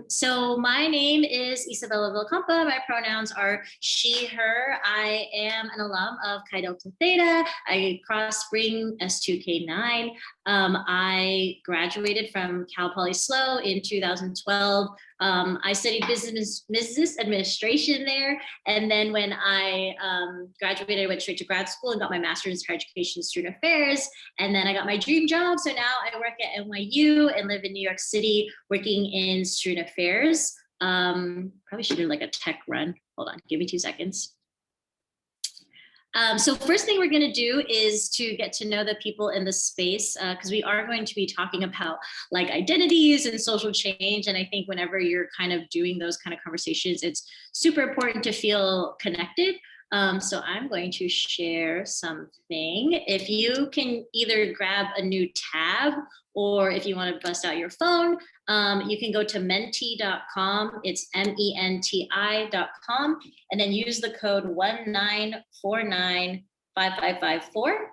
So my name is Isabella Villacampa. My pronouns are she, her. I am an alum of Chi Delta Theta. I crossed spring S2K9. I graduated from Cal Poly SLO in 2012. I studied business administration there. And then when I graduated, I went straight to grad school and got my master's in higher education student affairs. And then I got my dream job. So now I work at NYU and live in New York City, working in student affairs. Probably should do like a tech run. Hold on, give me 2 seconds. So first thing we're going to do is to get to know the people in the space, because we are going to be talking about like identities and social change. And I think whenever you're kind of doing those kind of conversations, it's super important to feel connected. So I'm going to share something. If you can either grab a new tab, or if you want to bust out your phone, you can go to menti.com. It's menti.com, and then use the code 19495554.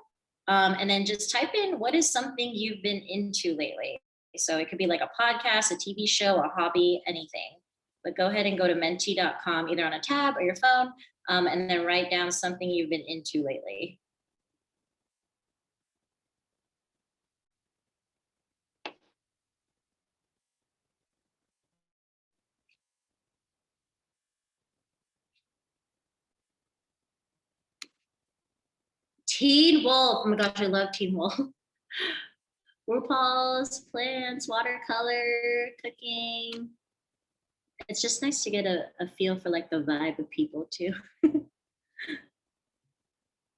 And then just type in what is something you've been into lately. So it could be like a podcast, a TV show, a hobby, anything. But go ahead and go to menti.com, either on a tab or your phone, and then write down something you've been into lately. Teen Wolf. Oh my gosh, I love Teen Wolf. RuPaul's, plants, watercolor, cooking. It's just nice to get a feel for like the vibe of people too.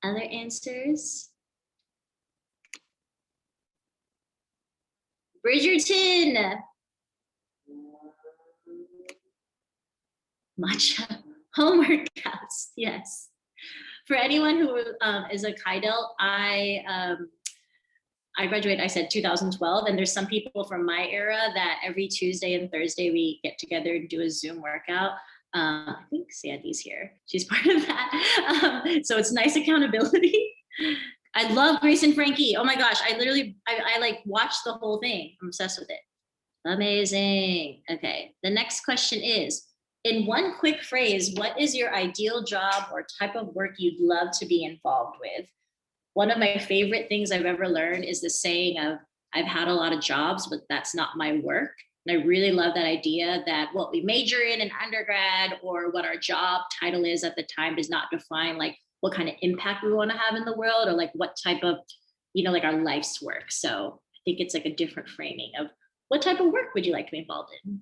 Other answers? Bridgerton. Matcha. Home workouts, yes. For anyone who is a Chi Delt, I graduated, I said 2012, and there's some people from my era that every Tuesday and Thursday we get together and do a Zoom workout. I think Sandy's here. She's part of that. So it's nice accountability. I love Grace and Frankie. Oh my gosh, I like watched the whole thing. I'm obsessed with it. Amazing. Okay, the next question is, in one quick phrase, what is your ideal job or type of work you'd love to be involved with? One of my favorite things I've ever learned is the saying of, I've had a lot of jobs, but that's not my work. And I really love that idea that what we major in undergrad or what our job title is at the time does not define like what kind of impact we want to have in the world, or like what type of, like our life's work. So I think it's like a different framing of what type of work would you like to be involved in?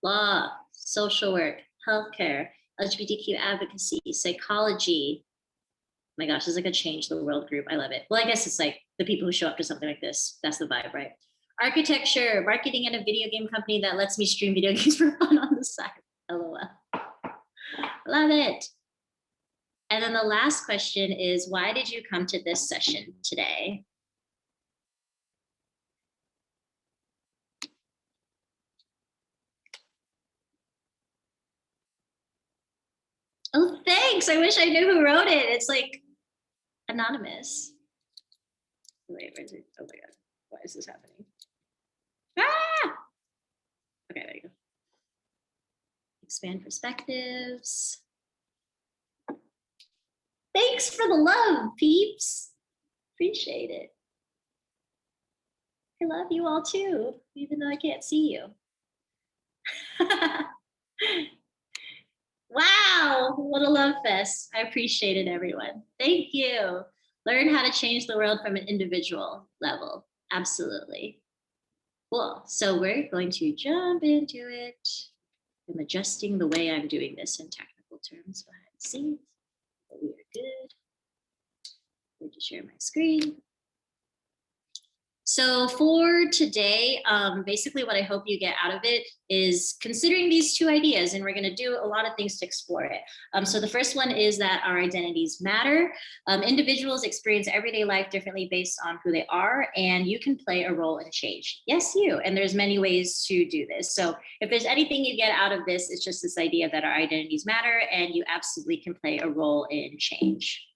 Law, social work, healthcare, LGBTQ advocacy, psychology. Oh my gosh, this is like a change the world group. I love it. Well, I guess it's like the people who show up to something like this. That's the vibe, right? Architecture, marketing at a video game company that lets me stream video games for fun on the side. LOL. Love it. And then the last question is, why did you come to this session today? Oh, thanks. I wish I knew who wrote it. It's like anonymous. Wait, where is it? Oh my God. Why is this happening? Ah! Okay, there you go. Expand perspectives. Thanks for the love, peeps. Appreciate it. I love you all too, even though I can't see you. Wow, what a love fest. I appreciate it, everyone. Thank you. Learn how to change the world from an individual level. Absolutely. Cool. So we're going to jump into it. I'm adjusting the way I'm doing this in technical terms behind the scenes. But we are good. I'm going to share my screen. So for today, basically what I hope you get out of it is considering these two ideas, and we're going to do a lot of things to explore it. So the first one is that our identities matter. Individuals experience everyday life differently based on who they are, and you can play a role in change. Yes, you. And there's many ways to do this. So if there's anything you get out of this, it's just this idea that our identities matter, and you absolutely can play a role in change.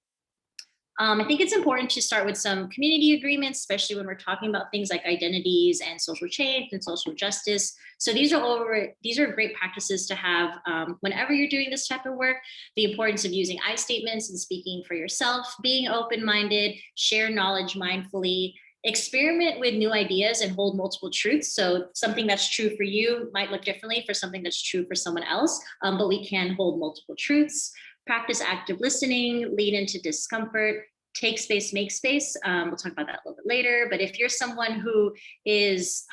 I think it's important to start with some community agreements, especially when we're talking about things like identities and social change and social justice. So these are great practices to have whenever you're doing this type of work. The importance of using I statements and speaking for yourself, being open-minded, share knowledge mindfully, experiment with new ideas and hold multiple truths. So something that's true for you might look differently for something that's true for someone else, but we can hold multiple truths. Practice active listening, lean into discomfort, take space, make space. We'll talk about that a little bit later. But if you're someone who is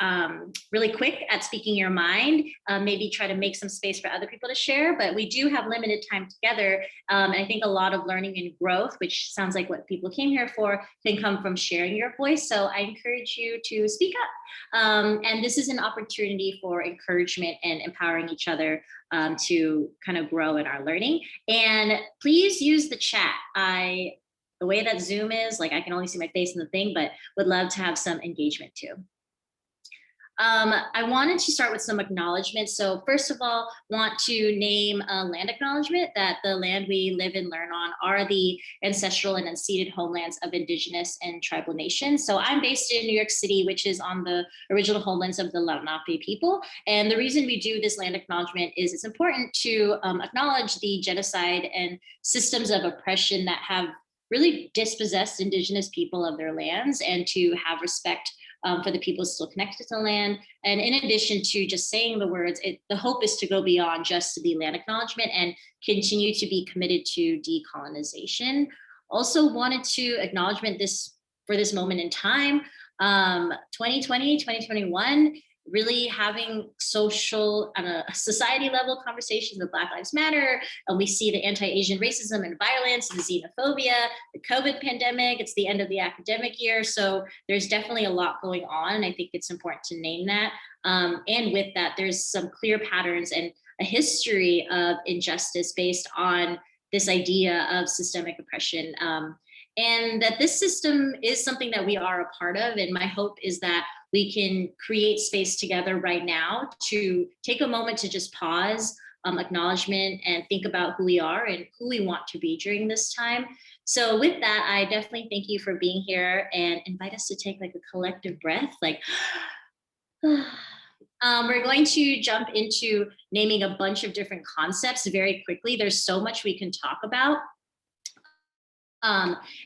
really quick at speaking your mind, maybe try to make some space for other people to share. But we do have limited time together. And I think a lot of learning and growth, which sounds like what people came here for, can come from sharing your voice. So I encourage you to speak up. And this is an opportunity for encouragement and empowering each other to kind of grow in our learning. And please use the chat. The way that Zoom is, like I can only see my face in the thing, but would love to have some engagement too. I wanted to start with some acknowledgements. So first of all, want to name a land acknowledgement that the land we live and learn on are the ancestral and unceded homelands of Indigenous and tribal nations. So I'm based in New York City, which is on the original homelands of the Lenape people. And the reason we do this land acknowledgement is it's important to acknowledge the genocide and systems of oppression that have really dispossessed Indigenous people of their lands, and to have respect for the people still connected to the land. And in addition to just saying the words, the hope is to go beyond just the land acknowledgement and continue to be committed to decolonization. Also wanted to acknowledge this for this moment in time, 2020, 2021, really having social on a society level conversations of Black Lives Matter. And we see the anti-Asian racism and violence and xenophobia, the COVID pandemic, it's the end of the academic year. So there's definitely a lot going on. And I think it's important to name that. And with that, there's some clear patterns and a history of injustice based on this idea of systemic oppression. And that this system is something that we are a part of. And my hope is that we can create space together right now to take a moment to just pause, acknowledgement, and think about who we are and who we want to be during this time. So with that, I definitely thank you for being here, and invite us to take like a collective breath, like, we're going to jump into naming a bunch of different concepts very quickly. There's so much we can talk about.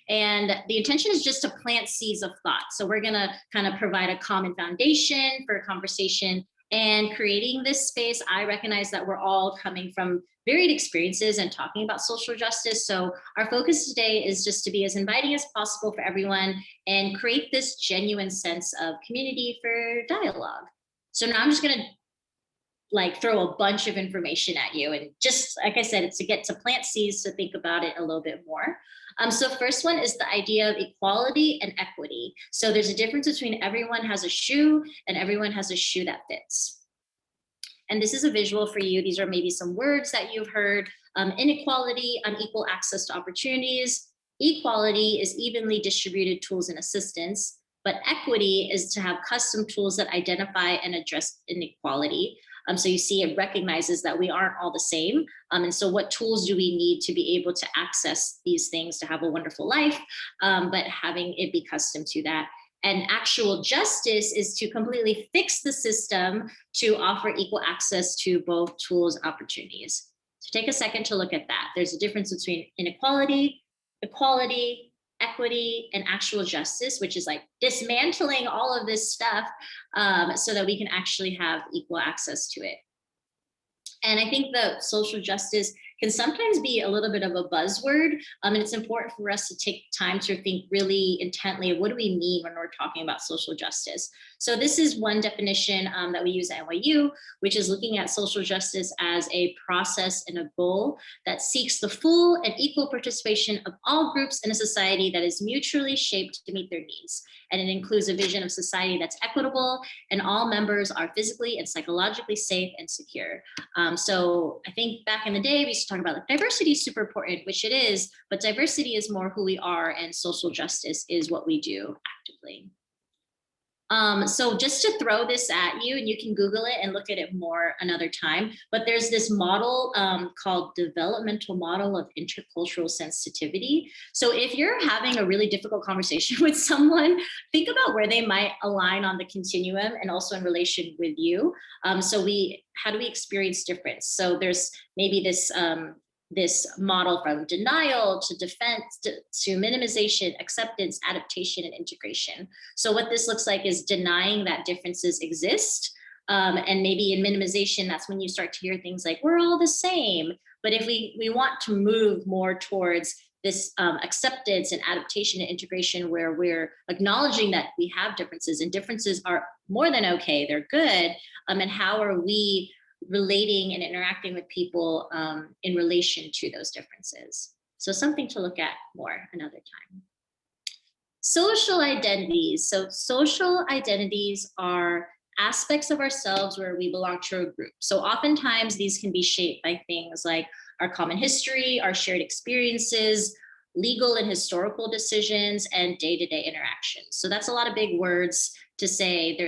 And the intention is just to plant seeds of thought. So we're gonna kind of provide a common foundation for conversation and creating this space. I recognize that we're all coming from varied experiences and talking about social justice. So our focus today is just to be as inviting as possible for everyone and create this genuine sense of community for dialogue. So now I'm just gonna like throw a bunch of information at you. And just like I said, it's to get to plant seeds to think about it a little bit more. So first one is the idea of equality and equity. So there's a difference between everyone has a shoe and everyone has a shoe that fits. And this is a visual for you. These are maybe some words that you've heard. Inequality, unequal access to opportunities. Equality is evenly distributed tools and assistance, but equity is to have custom tools that identify and address inequality. So you see, it recognizes that we aren't all the same. And so what tools do we need to be able to access these things to have a wonderful life, but having it be custom to that. And actual justice is to completely fix the system to offer equal access to both tools and opportunities. So take a second to look at that. There's a difference between inequality, equality, equity, and actual justice, which is like dismantling all of this stuff so that we can actually have equal access to it. And I think that social justice can sometimes be a little bit of a buzzword. And it's important for us to take time to think really intently of what do we mean when we're talking about social justice. So this is one definition that we use at NYU, which is looking at social justice as a process and a goal that seeks the full and equal participation of all groups in a society that is mutually shaped to meet their needs. And it includes a vision of society that's equitable and all members are physically and psychologically safe and secure. So I think back in the day, we used to talk about like, diversity is super important, which it is, but diversity is more who we are and social justice is what we do actively. So just to throw this at you, and you can Google it and look at it more another time, but there's this model called Developmental Model of Intercultural Sensitivity. So if you're having a really difficult conversation with someone, think about where they might align on the continuum and also in relation with you. How do we experience difference? So there's maybe this model from denial to defense to minimization, acceptance, adaptation, and integration. So what this looks like is denying that differences exist. And maybe in minimization, that's when you start to hear things like, we're all the same. But if we want to move more towards this acceptance and adaptation and integration, where we're acknowledging that we have differences and differences are more than okay, they're good. And how are we relating and interacting with people in relation to those differences? So something to look at more another time. Social identities. So social identities are aspects of ourselves where we belong to a group. So oftentimes these can be shaped by things like our common history, our shared experiences, legal and historical decisions, and day-to-day interactions. So that's a lot of big words to say.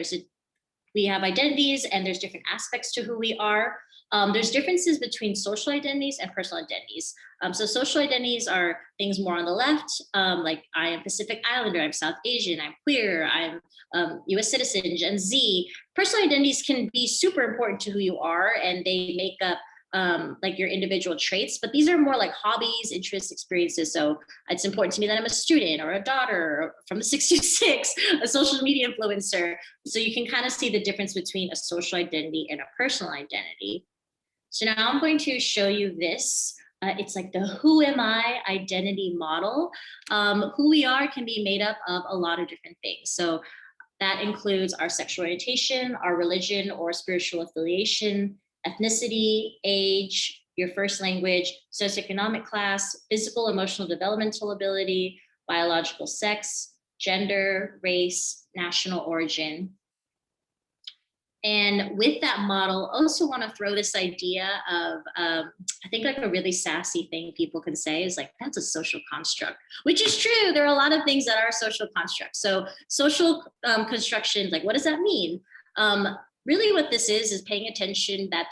We have identities and there's different aspects to who we are. There's differences between social identities and personal identities. So social identities are things more on the left, like I am Pacific Islander, I'm South Asian, I'm queer, I'm US citizen, Gen Z. Personal identities can be super important to who you are, and they make up like your individual traits, but these are more like hobbies, interests, experiences. So it's important to me that I'm a student or a daughter from the 626, a social media influencer. So you can kind of see the difference between a social identity and a personal identity. So now I'm going to show you this. It's like the who am I identity model. Who we are can be made up of a lot of different things. So that includes our sexual orientation, our religion or spiritual affiliation, ethnicity, age, your first language, socioeconomic class, physical, emotional, developmental ability, biological sex, gender, race, national origin. And with that model, also want to throw this idea of, I think like a really sassy thing people can say is like, that's a social construct, which is true. There are a lot of things that are social constructs. So social construction, like what does that mean? Really what this is paying attention that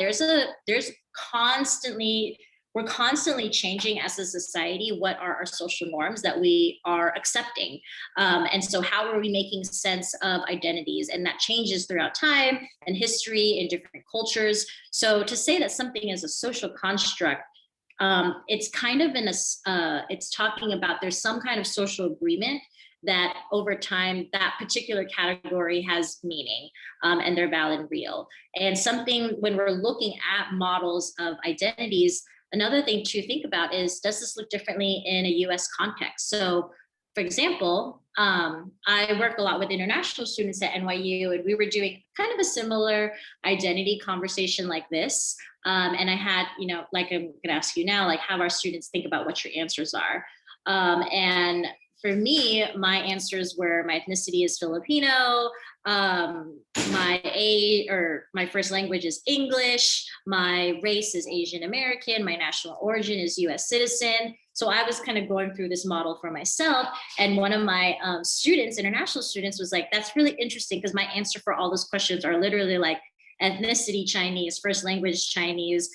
we're constantly changing as a society. What are our social norms that we are accepting? And so how are we making sense of identities? And that changes throughout time and history in different cultures. So to say that something is a social construct, it's kind of it's talking about there's some kind of social agreement that over time that particular category has meaning, and they're valid and real. And something when we're looking at models of identities, another thing to think about is, does this look differently in a US context? So for example, I work a lot with international students at NYU, and we were doing kind of a similar identity conversation like this. And I had, like I'm gonna ask you now, like have our students think about what your answers are. And for me, my answers were my ethnicity is Filipino, my first language is English, my race is Asian American, my national origin is US citizen. So I was kind of going through this model for myself. And one of my students, international students, was like, that's really interesting because my answer for all those questions are literally like ethnicity Chinese, first language Chinese,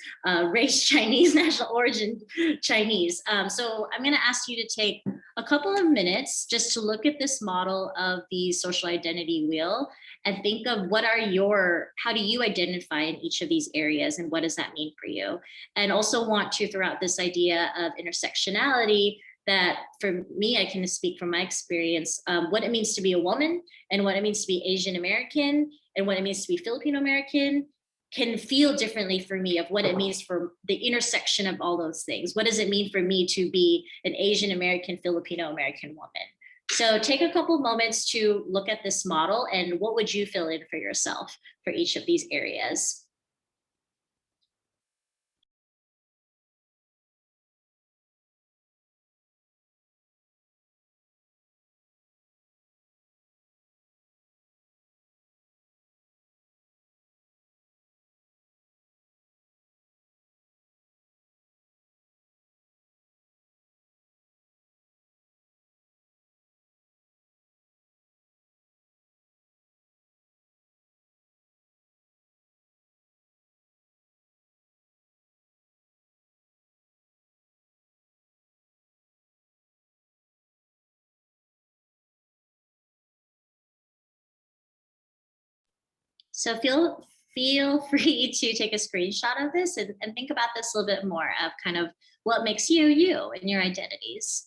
race Chinese, national origin Chinese. So I'm going to ask you to take a couple of minutes just to look at this model of the social identity wheel and think of how do you identify in each of these areas and what does that mean for you? And also want to throw out this idea of intersectionality that for me, I can speak from my experience, what it means to be a woman and what it means to be Asian American and what it means to be Filipino American can feel differently for me of what it means for the intersection of all those things. What does it mean for me to be an Asian American, Filipino American woman? So take a couple moments to look at this model and what would you fill in for yourself for each of these areas? So feel free to take a screenshot of this and think about this a little bit more of kind of what makes you you and your identities.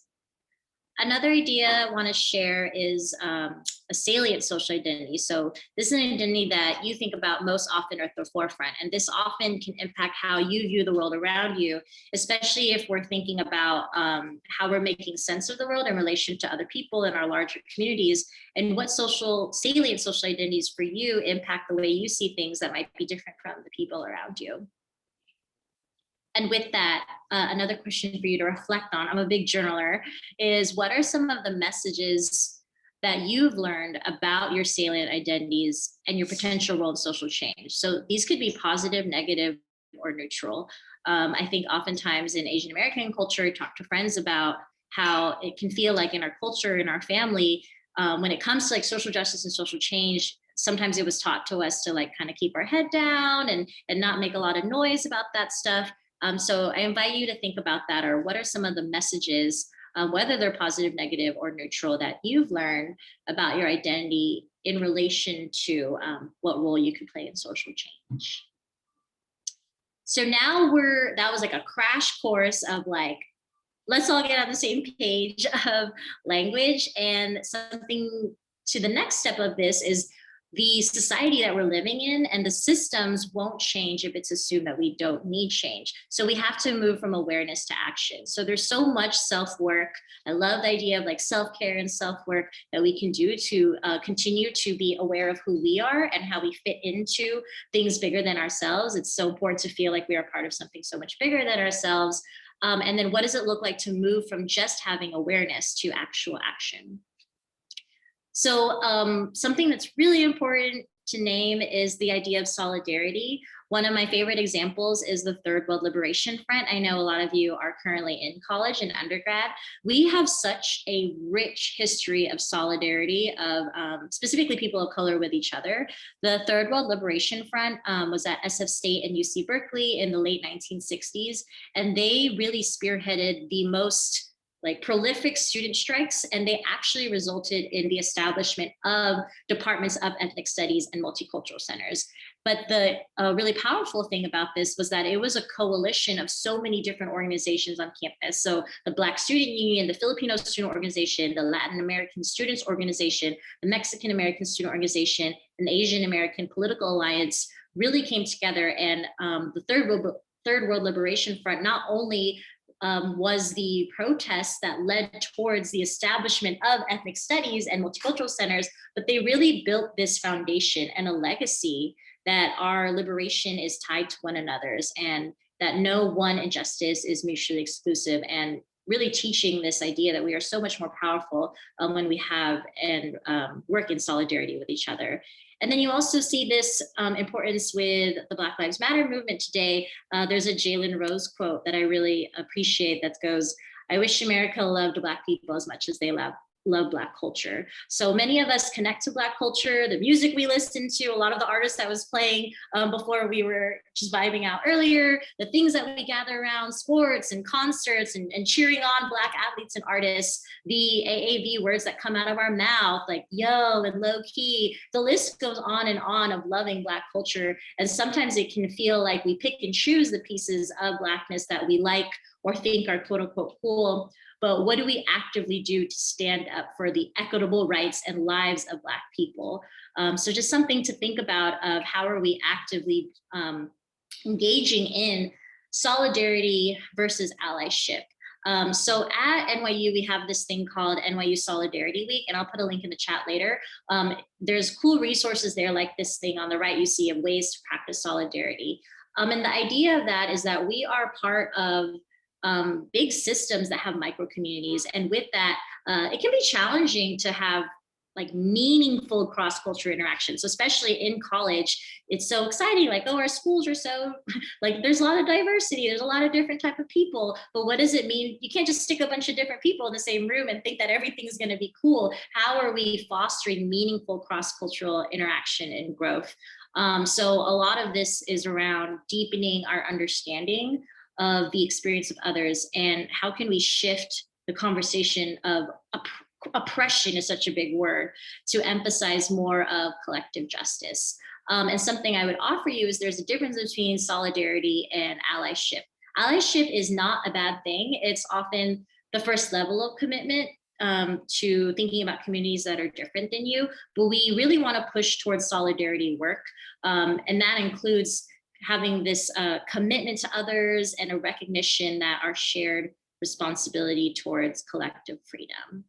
Another idea I want to share is a salient social identity. So this is an identity that you think about most often or at the forefront, and this often can impact how you view the world around you, especially if we're thinking about how we're making sense of the world in relation to other people in our larger communities, and what salient social identities for you impact the way you see things that might be different from the people around you. And with that, another question for you to reflect on, I'm a big journaler, is what are some of the messages that you've learned about your salient identities and your potential role in social change? So these could be positive, negative, or neutral. I think oftentimes in Asian American culture, we talk to friends about how it can feel like in our culture, in our family, when it comes to like social justice and social change, sometimes it was taught to us to like kind of keep our head down and not make a lot of noise about that stuff. So I invite you to think about that, or what are some of the messages, whether they're positive, negative, or neutral, that you've learned about your identity in relation to what role you could play in social change. So now that was like a crash course of like, let's all get on the same page of language. And something to the next step of this is the society that we're living in and the systems won't change if it's assumed that we don't need change. So we have to move from awareness to action. So there's so much self-work. I love the idea of like self-care and self-work that we can do to continue to be aware of who we are and how we fit into things bigger than ourselves. It's so important to feel like we are part of something so much bigger than ourselves. And then what does it look like to move from just having awareness to actual action? So something that's really important to name is the idea of solidarity. One of my favorite examples is the Third World Liberation Front. I know a lot of you are currently in college and undergrad. We have such a rich history of solidarity of specifically people of color with each other. The Third World Liberation Front was at SF State and UC Berkeley in the late 1960s, and they really spearheaded the most like prolific student strikes, and they actually resulted in the establishment of departments of ethnic studies and multicultural centers. But the really powerful thing about this was that it was a coalition of so many different organizations on campus. So the Black Student Union, the Filipino Student Organization, the Latin American Students Organization, the Mexican American Student Organization, and the Asian American Political Alliance really came together. And the Third World Liberation Front not only was the protest that led towards the establishment of ethnic studies and multicultural centers, but they really built this foundation and a legacy that our liberation is tied to one another's, and that no one injustice is mutually exclusive, and really teaching this idea that we are so much more powerful when we have and work in solidarity with each other. And then you also see this importance with the Black Lives Matter movement today. There's a Jalen Rose quote that I really appreciate that goes, "I wish America loved Black people as much as they love Black culture." So many of us connect to Black culture, the music we listen to, a lot of the artists that was playing before we were just vibing out earlier, the things that we gather around, sports and concerts and cheering on Black athletes and artists, the AAV words that come out of our mouth, like yo and low key, the list goes on and on of loving Black culture. And sometimes it can feel like we pick and choose the pieces of Blackness that we like or think are quote unquote cool. But what do we actively do to stand up for the equitable rights and lives of Black people? So just something to think about of how are we actively engaging in solidarity versus allyship. So at NYU, we have this thing called NYU Solidarity Week, and I'll put a link in the chat later. There's cool resources there, like this thing on the right you see of ways to practice solidarity. And the idea of that is that we are part of big systems that have micro communities. And with that, it can be challenging to have like meaningful cross-cultural interactions. So especially in college, it's so exciting. Like, oh, our schools are so, like there's a lot of diversity. There's a lot of different type of people. But what does it mean? You can't just stick a bunch of different people in the same room and think that everything's gonna be cool. How are we fostering meaningful cross-cultural interaction and growth? So a lot of this is around deepening our understanding of the experience of others, and how can we shift the conversation of oppression is such a big word, to emphasize more of collective justice. And something I would offer you is there's a difference between solidarity and allyship. Allyship is not a bad thing. It's often the first level of commitment to thinking about communities that are different than you. But we really want to push towards solidarity work. And that includes having this commitment to others and a recognition that our shared responsibility towards collective freedom.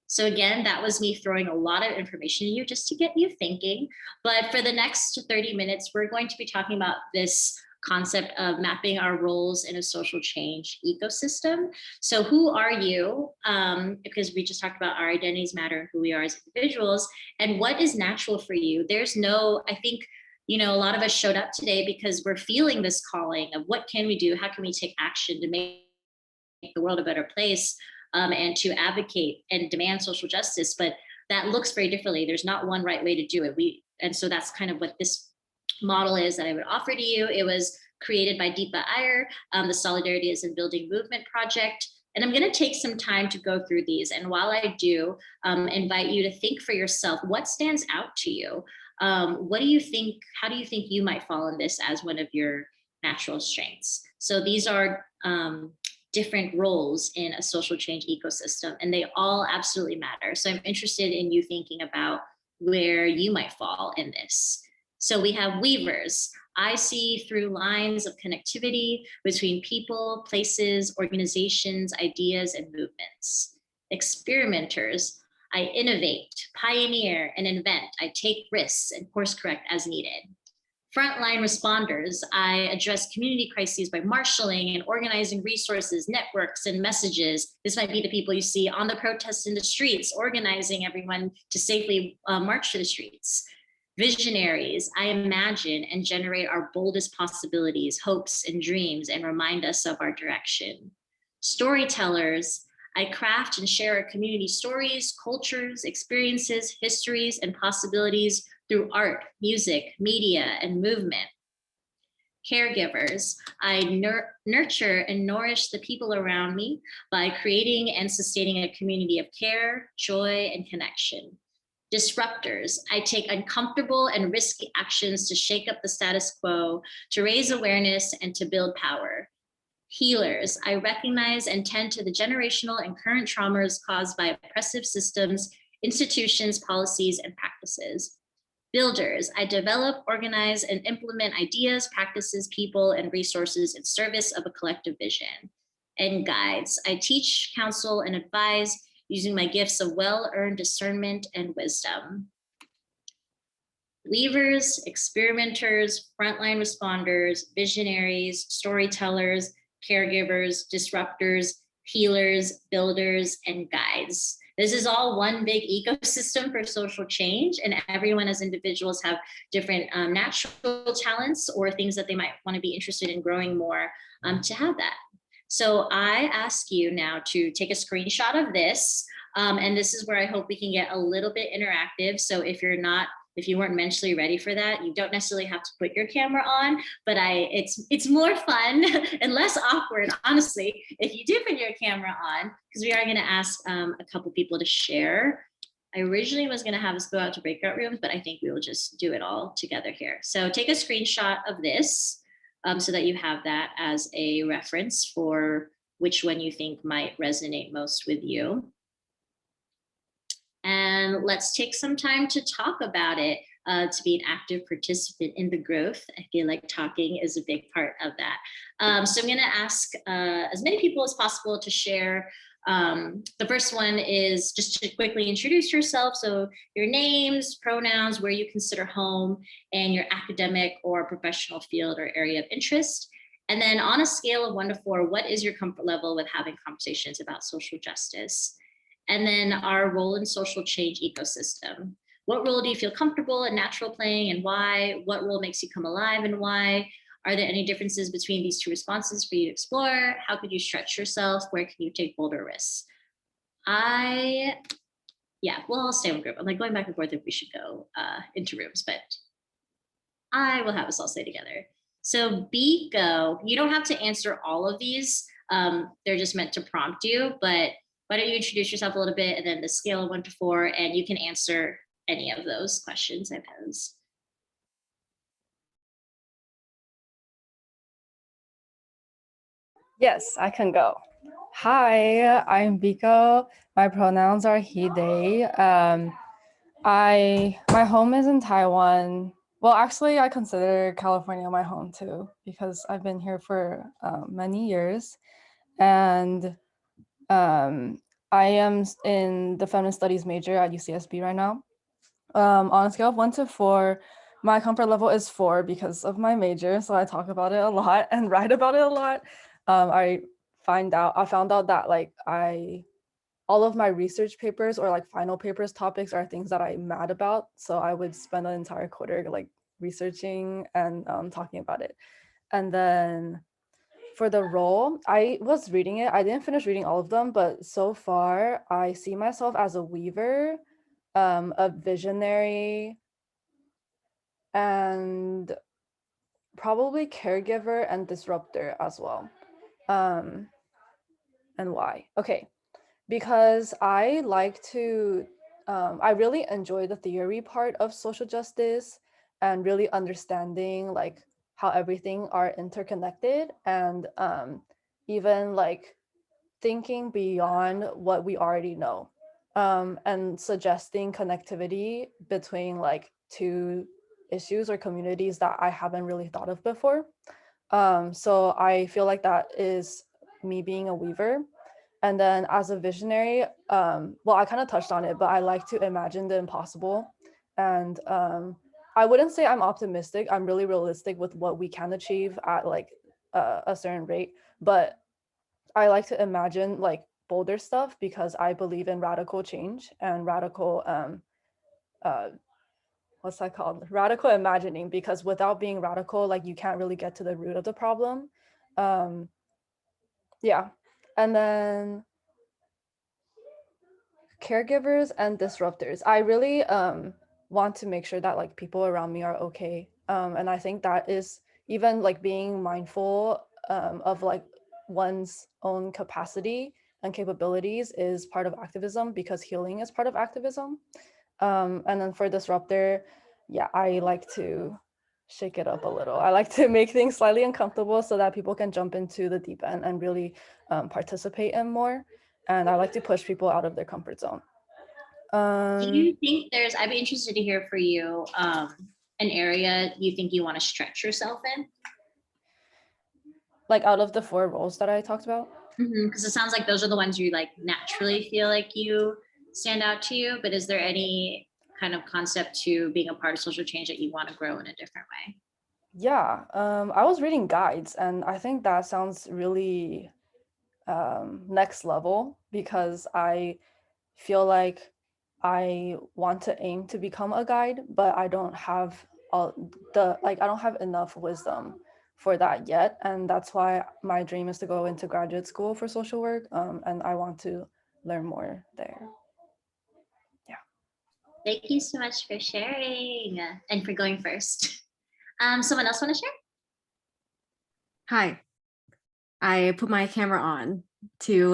So again, that was me throwing a lot of information at you just to get you thinking. But for the next 30 minutes, we're going to be talking about this concept of mapping our roles in a social change ecosystem. So who are you? Because we just talked about our identities matter and who we are as individuals, and what is natural for you. There's no, I think, you know, a lot of us showed up today because we're feeling this calling of what can we do? How can we take action to make the world a better place, and to advocate and demand social justice? But that looks very differently. There's not one right way to do it. And so that's kind of what this model is that I would offer to you. It was created by Deepa Iyer, the Solidarity is in Building Movement project. And I'm going to take some time to go through these. And while I do, invite you to think for yourself, what stands out to you? What do you think, how do you think you might fall in this as one of your natural strengths? So these are different roles in a social change ecosystem, and they all absolutely matter. So I'm interested in you thinking about where you might fall in this. So we have weavers. I see through lines of connectivity between people, places, organizations, ideas, and movements. Experimenters. I innovate, pioneer, and invent. I take risks and course correct as needed. Frontline responders. I address community crises by marshaling and organizing resources, networks, and messages. This might be the people you see on the protests in the streets, organizing everyone to safely march to the streets. Visionaries. I imagine and generate our boldest possibilities, hopes, and dreams, and remind us of our direction. Storytellers. I craft and share our community stories, cultures, experiences, histories, and possibilities through art, music, media, and movement. Caregivers. I nurture and nourish the people around me by creating and sustaining a community of care, joy, and connection. Disruptors. I take uncomfortable and risky actions to shake up the status quo, to raise awareness, and to build power. Healers. I recognize and tend to the generational and current traumas caused by oppressive systems, institutions, policies, and practices. Builders. I develop, organize, and implement ideas, practices, people, and resources in service of a collective vision. And guides. I teach, counsel, and advise using my gifts of well-earned discernment and wisdom. Weavers, experimenters, frontline responders, visionaries, storytellers, caregivers, disruptors, healers, builders, and guides. This is all one big ecosystem for social change, and everyone as individuals have different natural talents or things that they might want to be interested in growing more to have that. So I ask you now to take a screenshot of this, and this is where I hope we can get a little bit interactive. So if you weren't mentally ready for that, you don't necessarily have to put your camera on, but it's more fun and less awkward, honestly, if you do put your camera on, because we are going to ask a couple people to share. I originally was going to have us go out to breakout rooms, but I think we will just do it all together here. So take a screenshot of this so that you have that as a reference for which one you think might resonate most with you. And let's take some time to talk about it, to be an active participant in the growth. I feel like talking is a big part of that. So I'm going to ask as many people as possible to share. The first one is just to quickly introduce yourself. So your names, pronouns, where you consider home, and your academic or professional field or area of interest. And then on a scale of 1 to 4, what is your comfort level with having conversations about social justice? And then our role in social change ecosystem. What role do you feel comfortable and natural playing, and why? What role makes you come alive, and why? Are there any differences between these two responses for you to explore? How could you stretch yourself? Where can you take bolder risks? I'll stay on group. I'm like going back and forth if we should go into rooms, but I will have us all stay together. So Biko, you don't have to answer all of these. They're just meant to prompt you, but why don't you introduce yourself a little bit, and then the scale of 1 to 4, and you can answer any of those questions I pose. Yes, I can go. Hi, I'm Biko. My pronouns are he, they. My home is in Taiwan. Well, actually, I consider California my home too, because I've been here for many years. And I am in the feminist studies major at UCSB right now. On a scale of 1 to 4, my comfort level is 4 because of my major. So I talk about it a lot and write about it a lot. I found out that like all of my research papers or like final papers topics are things that I'm mad about. So I would spend an entire quarter like researching and talking about it. And then for the role, I was reading it. I didn't finish reading all of them, but so far I see myself as a weaver, a visionary, and probably caregiver and disruptor as well. And why? Okay, because I like to, I really enjoy the theory part of social justice and really understanding like how everything are interconnected and even like thinking beyond what we already know, and suggesting connectivity between like two issues or communities that I haven't really thought of before. So I feel like that is me being a weaver. And then as a visionary, well, I kind of touched on it, but I like to imagine the impossible. And I wouldn't say I'm optimistic. I'm really realistic with what we can achieve at like a certain rate. But I like to imagine like bolder stuff because I believe in radical change and radical, uh, what's that called? Radical imagining, because without being radical, like you can't really get to the root of the problem. Um, yeah. And then caregivers and disruptors. I really want to make sure that like people around me are okay. And I think that is even like being mindful of like one's own capacity and capabilities is part of activism, because healing is part of activism. And then for disruptor, yeah, I like to shake it up a little. I like to make things slightly uncomfortable so that people can jump into the deep end and really participate in more. And I like to push people out of their comfort zone. Do you think I'd be interested to hear for you, an area you think you want to stretch yourself in? Like out of the 4 roles that I talked about? Because it sounds like those are the ones you like naturally feel like you stand out to you, but is there any kind of concept to being a part of social change that you want to grow in a different way? Yeah, I was reading guides and I think that sounds really next level, because I feel like I want to aim to become a guide, but I don't have all I don't have enough wisdom for that yet. And that's why my dream is to go into graduate school for social work. And I want to learn more there. Yeah. Thank you so much for sharing and for going first. Someone else want to share? Hi, I put my camera on to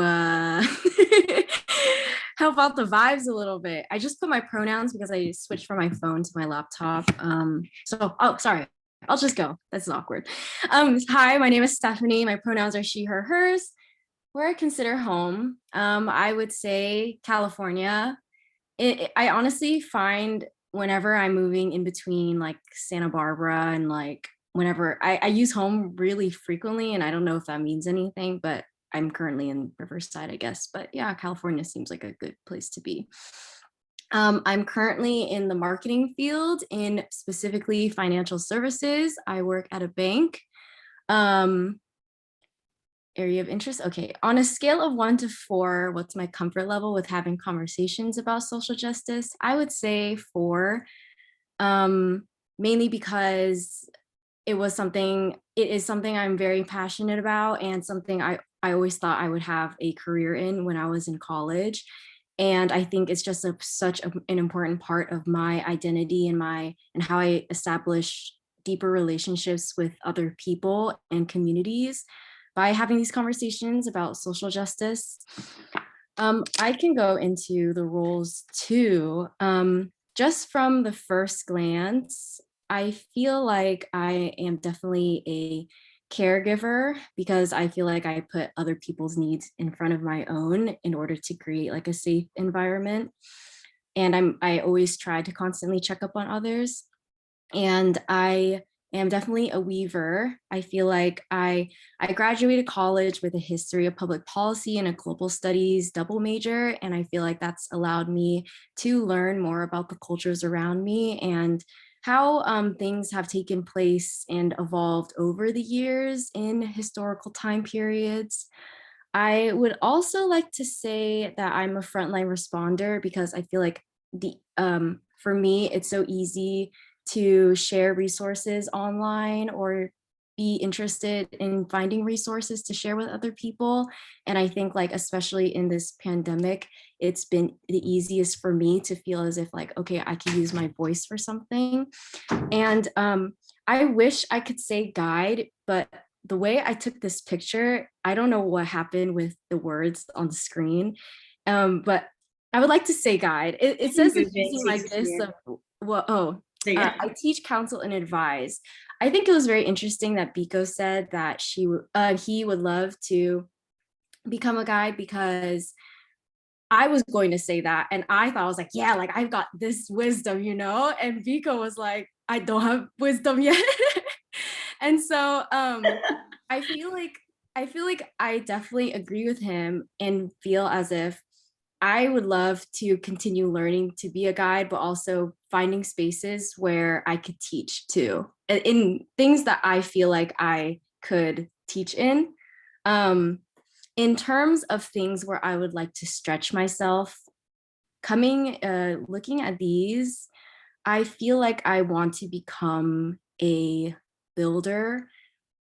help out the vibes a little bit. I just put my pronouns because I switched from my phone to my laptop. Oh, sorry, I'll just go. That's awkward. Hi, my name is Stephanie. My pronouns are she, her, hers. Where I consider home, I would say California. I honestly find whenever I'm moving in between like Santa Barbara and like whenever I use home really frequently, and I don't know if that means anything, but I'm currently in Riverside, I guess. But yeah, California seems like a good place to be. I'm currently in the marketing field in specifically financial services. I work at a bank. Area of interest. Okay, on a scale of 1 to 4, what's my comfort level with having conversations about social justice? I would say 4, mainly because it is something I'm very passionate about and something I always thought I would have a career in when I was in college. And I think it's just an important part of my identity and how I establish deeper relationships with other people and communities by having these conversations about social justice. I can go into the roles too. Just from the first glance, I feel like I am definitely a caregiver because I feel like I put other people's needs in front of my own in order to create like a safe environment. And I always try to constantly check up on others. And I am definitely a weaver. I feel like I graduated college with a history of public policy and a global studies double major, and I feel like that's allowed me to learn more about the cultures around me and how things have taken place and evolved over the years in historical time periods. I would also like to say that I'm a frontline responder because I feel like the for me it's so easy to share resources online or be interested in finding resources to share with other people. And I think like, especially in this pandemic, it's been the easiest for me to feel as if like, okay, I can use my voice for something. And I wish I could say guide, but the way I took this picture, I don't know what happened with the words on the screen. But I would like to say guide. It says it's using like this. Well, I teach, counsel, and advise. I think it was very interesting that Biko said that he would love to become a guide because I was going to say that, and I thought I was like, yeah, like I've got this wisdom, you know. And Biko was like, I don't have wisdom yet, and so I feel like I definitely agree with him and feel as if I would love to continue learning to be a guide, but also finding spaces where I could teach too, in things that I feel like I could teach in. In terms of things where I would like to stretch myself, looking at these, I feel like I want to become a builder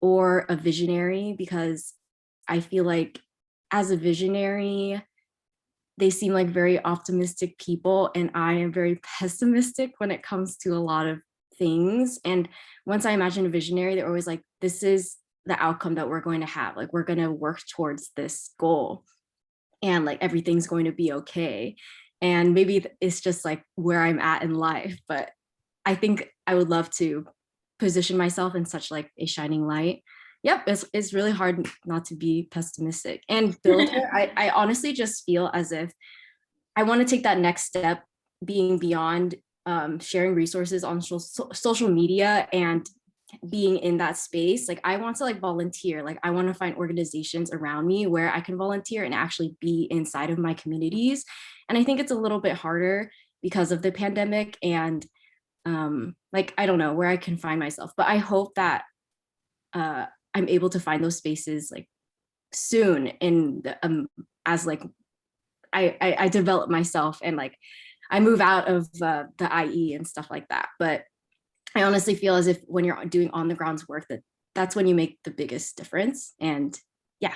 or a visionary because I feel like as a visionary, they seem like very optimistic people, and I am very pessimistic when it comes to a lot of things. And once I imagine a visionary, they're always like, this is the outcome that we're going to have. Like, we're going to work towards this goal and like everything's going to be okay. And maybe it's just like where I'm at in life, but I think I would love to position myself in such like a shining light. Yep, it's really hard not to be pessimistic. And builder, I honestly just feel as if I want to take that next step, being beyond sharing resources on social media and being in that space. Like I want to like volunteer. Like I want to find organizations around me where I can volunteer and actually be inside of my communities. And I think it's a little bit harder because of the pandemic and like I don't know where I can find myself, but I hope that I'm able to find those spaces like soon in as like I develop myself and like I move out of the IE and stuff like that. But I honestly feel as if when you're doing on the grounds work, that's when you make the biggest difference. And yeah.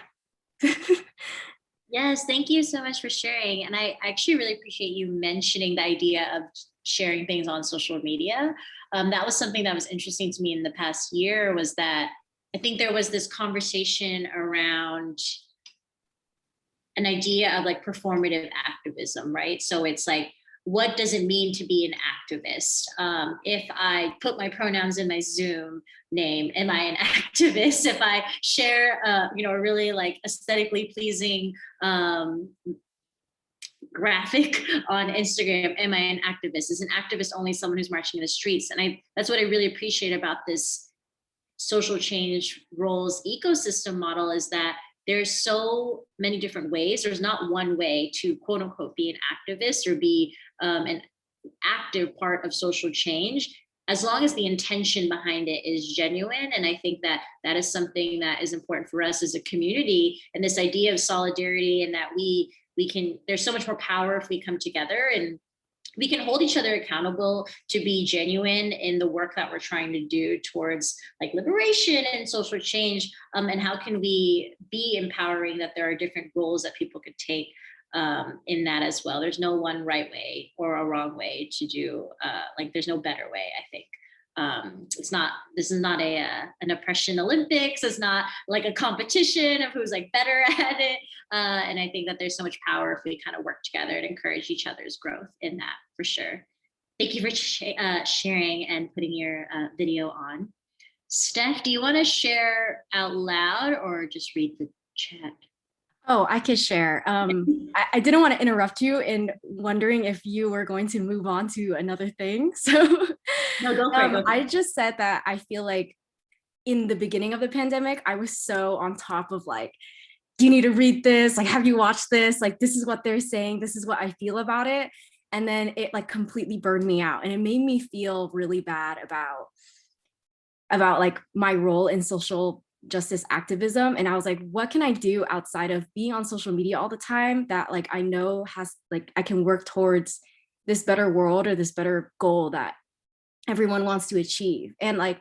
Yes, thank you so much for sharing. And I actually really appreciate you mentioning the idea of sharing things on social media. That was something that was interesting to me in the past year, was that I think there was this conversation around an idea of like performative activism, right? So it's like, what does it mean to be an activist? If I put my pronouns in my Zoom name, am I an activist? If I share, a really like aesthetically pleasing graphic on Instagram, am I an activist? Is an activist only someone who's marching in the streets? And that's what I really appreciate about this social change roles ecosystem model, is that there's so many different ways. There's not one way to quote unquote be an activist or be an active part of social change, as long as the intention behind it is genuine. And I think that that is something that is important for us as a community, and this idea of solidarity, and that we can, there's so much more power if we come together and we can hold each other accountable to be genuine in the work that we're trying to do towards like liberation and social change. And how can we be empowering that there are different roles that people could take in that as well. There's no one right way or a wrong way to do, like there's no better way, I think. this is not an oppression Olympics. It's not like a competition of who's like better at it. And I think that there's so much power if we kind of work together and encourage each other's growth in that, for sure. Thank you for sharing and putting your video on. Steph, do you want to share out loud or just read the chat? Oh, I could share. I didn't want to interrupt you in wondering if you were going to move on to another thing. So No, go for it. I just said that I feel like in the beginning of the pandemic, I was so on top of like, do you need to read this? Like, have you watched this? Like, this is what they're saying. This is what I feel about it. And then it like completely burned me out. And it made me feel really bad about like my role in social justice activism. And I was like, what can I do outside of being on social media all the time that like I know has like I can work towards this better world or this better goal that everyone wants to achieve. And like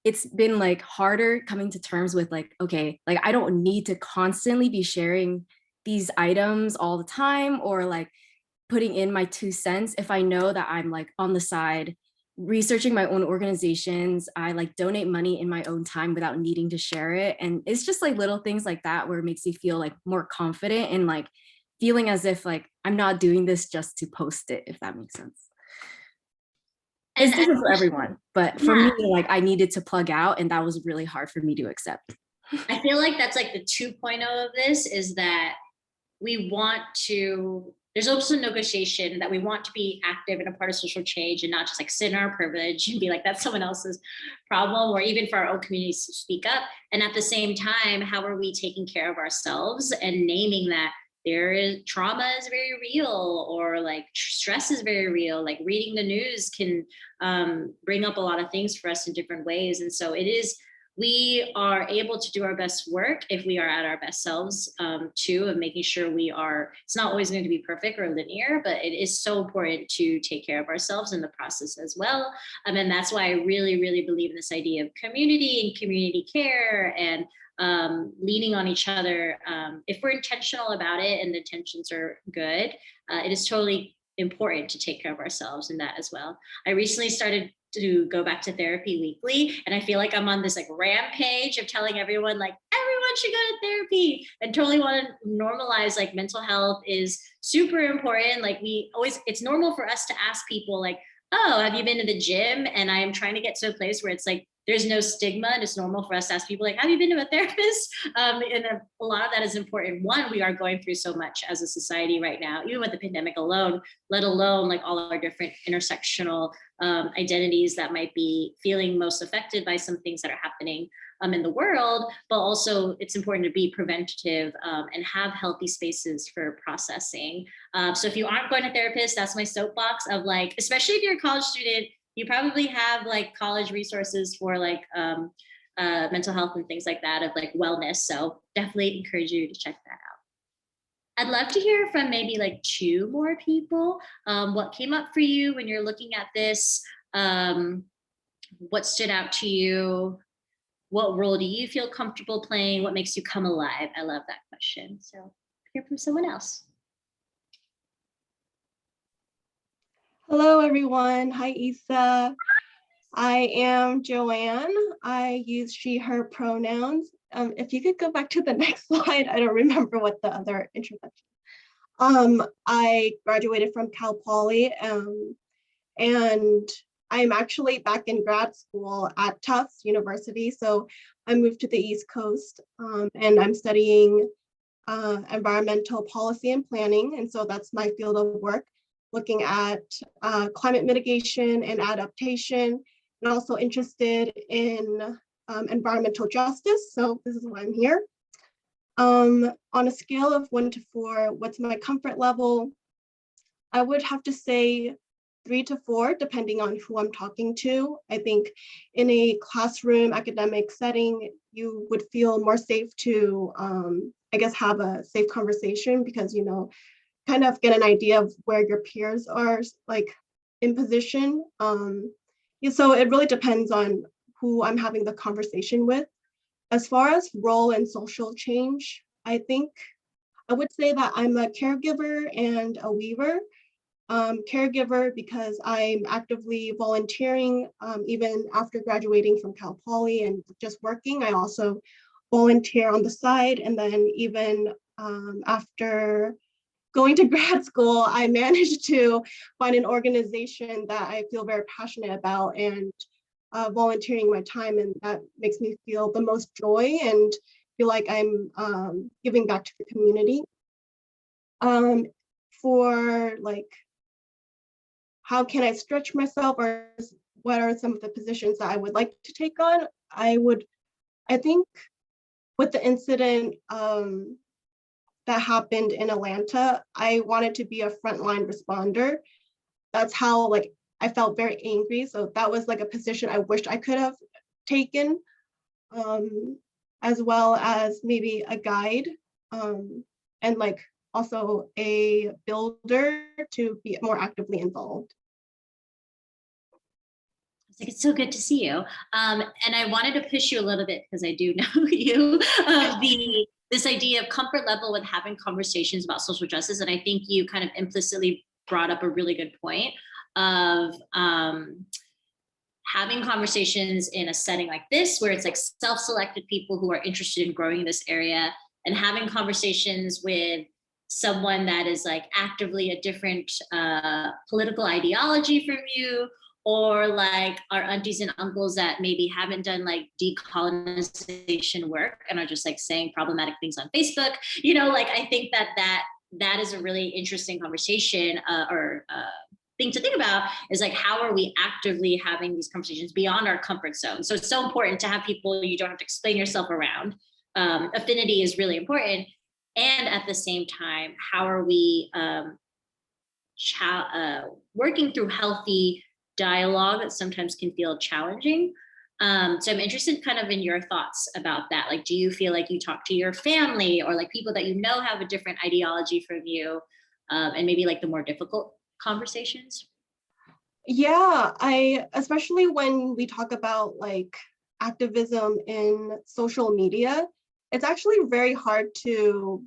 it's been like harder coming to terms with like, okay, like I don't need to constantly be sharing these items all the time or like putting in my 2 cents if I know that I'm like on the side researching my own organizations. I like donate money in my own time without needing to share it. And it's just like little things like that where it makes you feel like more confident and like feeling as if like I'm not doing this just to post it, if that makes sense. It's different for everyone, but for me, like I needed to plug out and that was really hard for me to accept. I feel like that's like the 2.0 of this is that there's also negotiation that we want to be active and a part of social change and not just like sit in our privilege and be like, that's someone else's problem, or even for our own communities to speak up. And at the same time, how are we taking care of ourselves and naming that trauma is very real, or like stress is very real. Like reading the news can bring up a lot of things for us in different ways. And so we are able to do our best work if we are at our best selves too, of making sure it's not always going to be perfect or linear, but it is so important to take care of ourselves in the process as well. And that's why I really, really believe in this idea of community and community care and leaning on each other. If we're intentional about it and the intentions are good, it is totally important to take care of ourselves in that as well. I recently started to go back to therapy weekly, and I feel like I'm on this like rampage of telling everyone like everyone should go to therapy, and totally want to normalize like mental health is super important. Like it's normal for us to ask people like, oh, have you been to the gym? And I am trying to get to a place where it's like there's no stigma, and it's normal for us to ask people like, have you been to a therapist? And a lot of that is important. One, we are going through so much as a society right now, even with the pandemic alone, let alone like all our different intersectional identities that might be feeling most affected by some things that are happening in the world. But also it's important to be preventative and have healthy spaces for processing. So if you aren't going to therapists, that's my soapbox of like, especially if you're a college student, you probably have like college resources for like mental health and things like that, of like wellness. So definitely encourage you to check that out. I'd love to hear from maybe like 2 more people. What came up for you when you're looking at this? What stood out to you? What role do you feel comfortable playing? What makes you come alive? I love that question. So hear from someone else. Hello, everyone. Hi, Isa. I am Joanne. I use she, her pronouns. If you could go back to the next slide, I don't remember what the other introduction. I graduated from Cal Poly, and I'm actually back in grad school at Tufts University. So I moved to the East Coast, and I'm studying environmental policy and planning. And so that's my field of work, looking at climate mitigation and adaptation, and also interested in environmental justice. So this is why I'm here. On a scale of 1 to 4, what's my comfort level? I would have to say 3 to 4, depending on who I'm talking to. I think in a classroom academic setting, you would feel more safe to, I guess, have a safe conversation because, you know, kind of get an idea of where your peers are like in position. So it really depends on who I'm having the conversation with. As far as role and social change, I think I would say that I'm a caregiver and a weaver. caregiver because I'm actively volunteering even after graduating from Cal Poly and just working. I also volunteer on the side, and then even after going to grad school, I managed to find an organization that I feel very passionate about and volunteering my time, and that makes me feel the most joy and feel like I'm giving back to the community. For like, how can I stretch myself, or what are some of the positions that I would like to take on? I think with the incident that happened in Atlanta, I wanted to be a frontline responder. That's how like I felt very angry. So that was like a position I wished I could have taken, as well as maybe a guide, and like also a builder to be more actively involved. It's so good to see you. And I wanted to push you a little bit because I do know you, this idea of comfort level with having conversations about social justice. And I think you kind of implicitly brought up a really good point of having conversations in a setting like this, where it's like self-selected people who are interested in growing in this area, and having conversations with someone that is like actively a different political ideology from you, or like our aunties and uncles that maybe haven't done like decolonization work and are just like saying problematic things on Facebook. You know, like I think that is a really interesting conversation or thing to think about, is like, how are we actively having these conversations beyond our comfort zone? So it's so important to have people you don't have to explain yourself around. Affinity is really important. And at the same time, how are we working through healthy dialogue that sometimes can feel challenging? So I'm interested kind of in your thoughts about that. Like, do you feel like you talk to your family or like people that you know have a different ideology from you, and maybe like the more difficult conversations? Yeah, especially when we talk about like activism in social media, it's actually very hard to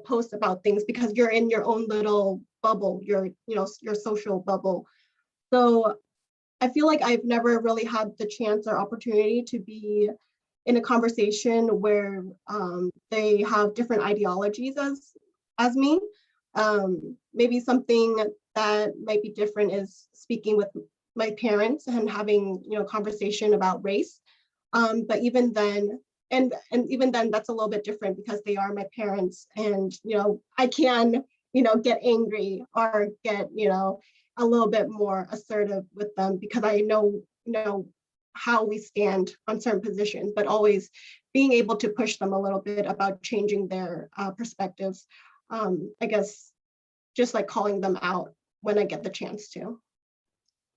post about things because you're in your own little bubble, your social bubble. So I feel like I've never really had the chance or opportunity to be in a conversation where they have different ideologies as me. Maybe something that might be different is speaking with my parents and having conversation about race. But even then, and even then, that's a little bit different because they are my parents, and I can get angry or get a little bit more assertive with them because I know how we stand on certain positions, but always being able to push them a little bit about changing their perspectives. I guess just like calling them out when I get the chance to.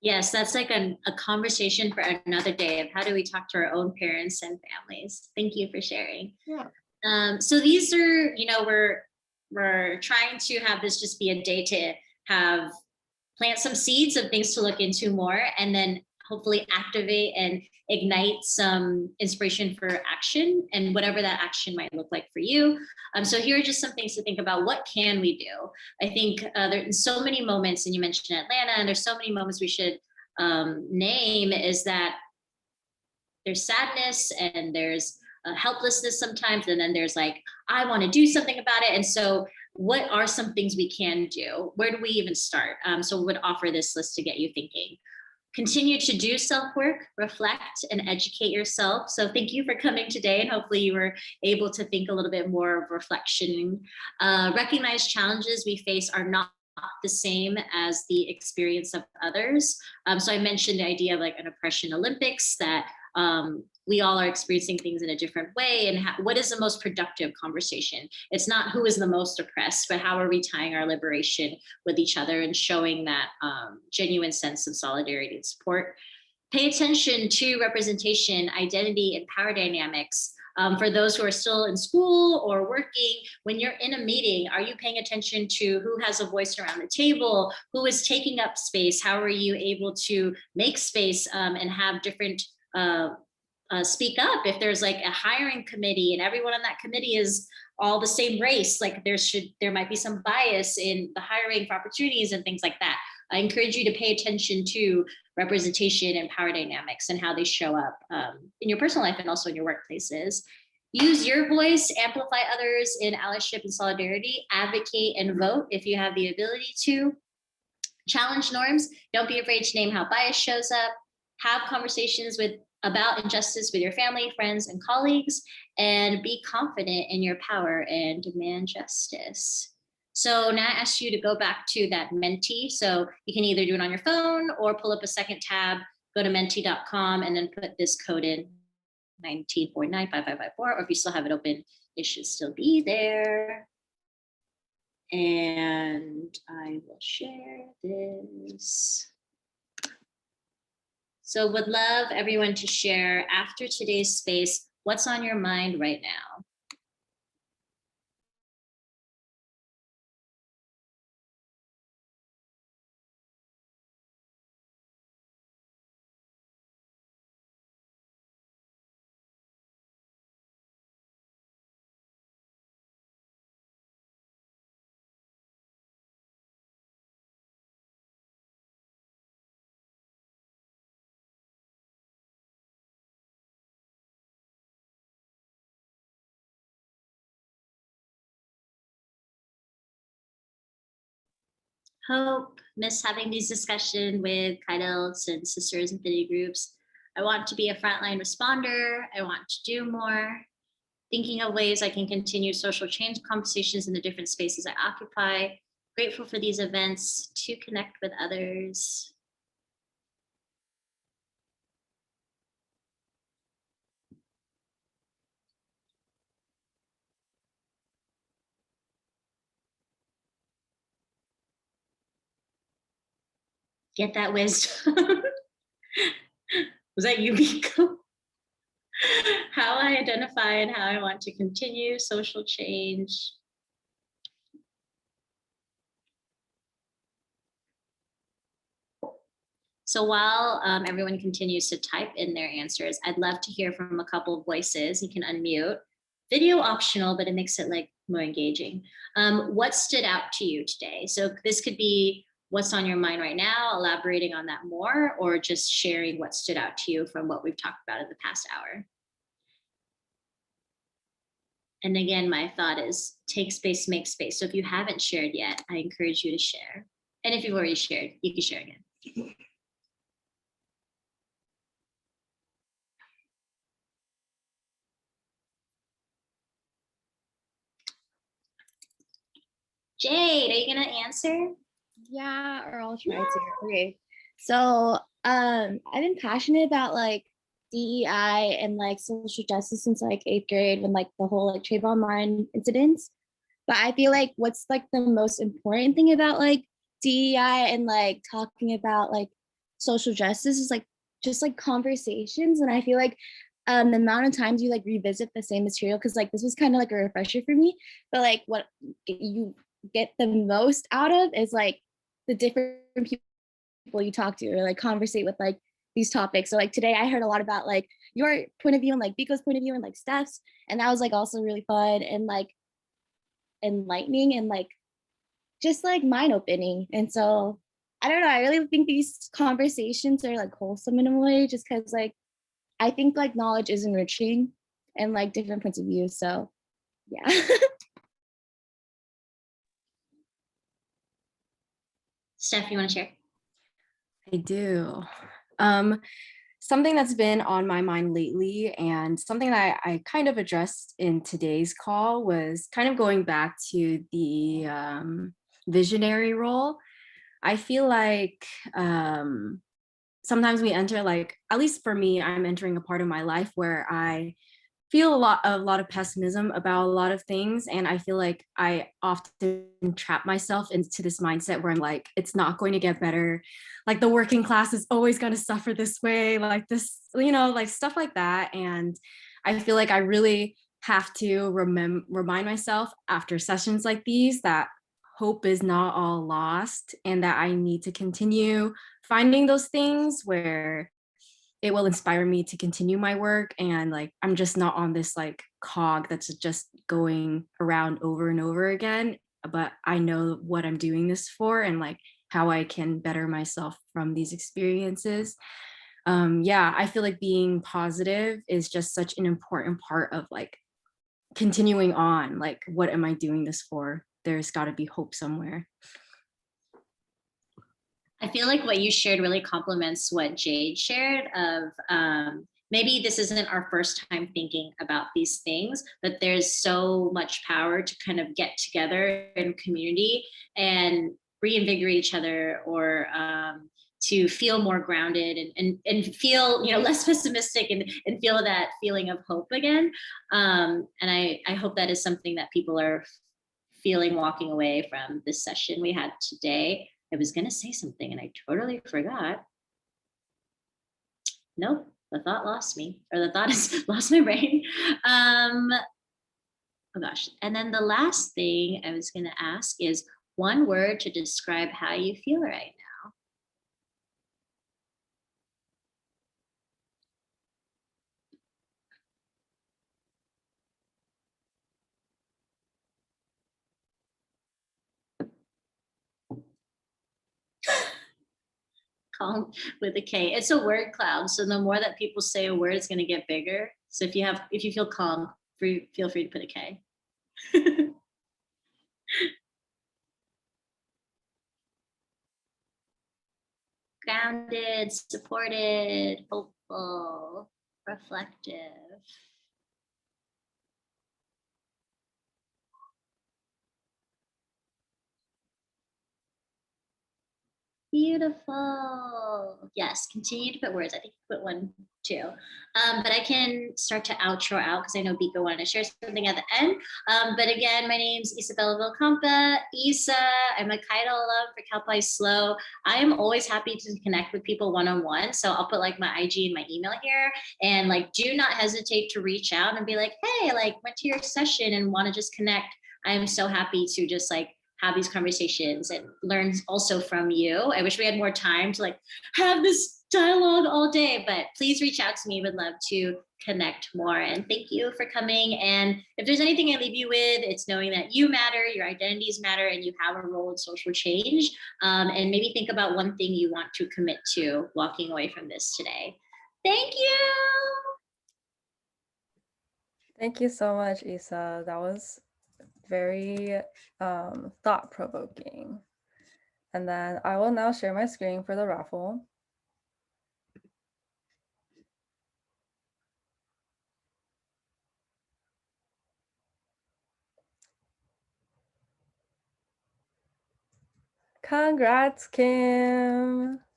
Yes, that's like a conversation for another day of how do we talk to our own parents and families. Thank you for sharing. Yeah. So these are, we're trying to have this just be a day to plant some seeds of things to look into more, and then hopefully activate and ignite some inspiration for action, and whatever that action might look like for you. So here are just some things to think about. What can we do? I think there's so many moments, and you mentioned Atlanta, and there's so many moments we should name, is that there's sadness and there's helplessness sometimes, and then there's like, I want to do something about it. And so what are some things we can do? Where do we even start? So we would offer this list to get you thinking. Continue to do self-work, reflect, and educate yourself. So thank you for coming today, and hopefully you were able to think a little bit more of reflection. Recognize challenges we face are not the same as the experience of others. So I mentioned the idea of like an oppression Olympics, that we all are experiencing things in a different way, and what is the most productive conversation? It's not who is the most oppressed, but how are we tying our liberation with each other and showing that genuine sense of solidarity and support. Pay attention to representation, identity, and power dynamics. For those who are still in school or working, when you're in a meeting, are you paying attention to who has a voice around the table, who is taking up space? How are you able to make space and have different speak up? If there's like a hiring committee and everyone on that committee is all the same race. Like there might be some bias in the hiring for opportunities and things like that. I encourage you to pay attention to representation and power dynamics and how they show up in your personal life and also in your workplaces. Use your voice, amplify others in allyship and solidarity, advocate and vote if you have the ability to. Challenge norms. Don't be afraid to name how bias shows up. Have conversations about injustice with your family, friends, and colleagues, and be confident in your power and demand justice. So now I ask you to go back to that Menti. So you can either do it on your phone or pull up a second tab, go to menti.com, and then put this code in 19495554, or if you still have it open, it should still be there. And I will share this. So would love everyone to share after today's space, what's on your mind right now? Hope, miss having these discussions with Chidelt and sisters and affinity groups. I want to be a frontline responder. I want to do more. Thinking of ways I can continue social change conversations in the different spaces I occupy. Grateful for these events to connect with others. Get that wisdom. Was that you, Miko? How I identify and how I want to continue social change. So while everyone continues to type in their answers, I'd love to hear from a couple of voices. You can unmute. Video optional, but it makes it like more engaging. What stood out to you today? So this could be what's on your mind right now, elaborating on that more, or just sharing what stood out to you from what we've talked about in the past hour. And again, my thought is take space, make space. So if you haven't shared yet, I encourage you to share. And if you've already shared, you can share again. Jade, are you gonna answer? Yeah, or I'll try to. Okay. So I've been passionate about like DEI and like social justice since like 8th grade when like the whole like Trayvon Martin incidents. But I feel like what's like the most important thing about like DEI and like talking about like social justice is like just like conversations. And I feel like the amount of times you like revisit the same material, because like this was kind of like a refresher for me, but like what you get the most out of is like the different people you talk to or like conversate with like these topics. So like today I heard a lot about like your point of view and like Biko's point of view and like Steph's, and that was like also really fun and like enlightening and like just like mind opening. And so I don't know, I really think these conversations are like wholesome in a way, just because like I think like knowledge is enriching and like different points of view. So yeah. Steph, you want to share? I do. Something that's been on my mind lately and something that I kind of addressed in today's call was kind of going back to the visionary role. I feel like sometimes we enter, like, at least for me, I'm entering a part of my life where I feel a lot of pessimism about a lot of things. And I feel like I often trap myself into this mindset where I'm like, it's not going to get better. Like the working class is always going to suffer this way, like this, you know, like stuff like that. And I feel like I really have to remind myself after sessions like these that hope is not all lost and that I need to continue finding those things where it will inspire me to continue my work, and like I'm just not on this like cog that's just going around over and over again, but I know what I'm doing this for and like how I can better myself from these experiences. Yeah, I feel like being positive is just such an important part of like continuing on. Like, what am I doing this for? There's got to be hope somewhere. I feel like what you shared really complements what Jade shared of maybe this isn't our first time thinking about these things, but there's so much power to kind of get together in community and reinvigorate each other, or to feel more grounded and feel, you know, less pessimistic, and feel that feeling of hope again. And I hope that is something that people are feeling walking away from this session we had today. I was going to say something and I totally forgot. Nope, the thought lost me, or the thought has lost my brain. Oh gosh. And then the last thing I was going to ask is one word to describe how you feel right now. Calm with a K. It's a word cloud. So the more that people say a word, it's going to get bigger. So if you feel calm, feel free to put a K. Grounded, supported, hopeful, reflective. Beautiful. Yes, continue to put words. I think you put one too. But I can start to outro out because I know Bika wanted to share something at the end. But again, my name's Isabella Villacampa. Isa, I'm a Kaido alum for Cal Poly SLO. I am always happy to connect with people one-on-one. So I'll put like my IG and my email here. And like, do not hesitate to reach out and be like, hey, like went to your session and want to just connect. I am so happy to just like have these conversations and learn also from you. I wish we had more time to like have this dialogue all day, but please reach out to me. Would love to connect more. And thank you for coming. And if there's anything I leave you with, it's knowing that you matter, your identities matter, and you have a role in social change. And maybe think about one thing you want to commit to walking away from this today. Thank you. Thank you so much, Isa. That was very thought-provoking. And then I will now share my screen for the raffle. Congrats, Kim.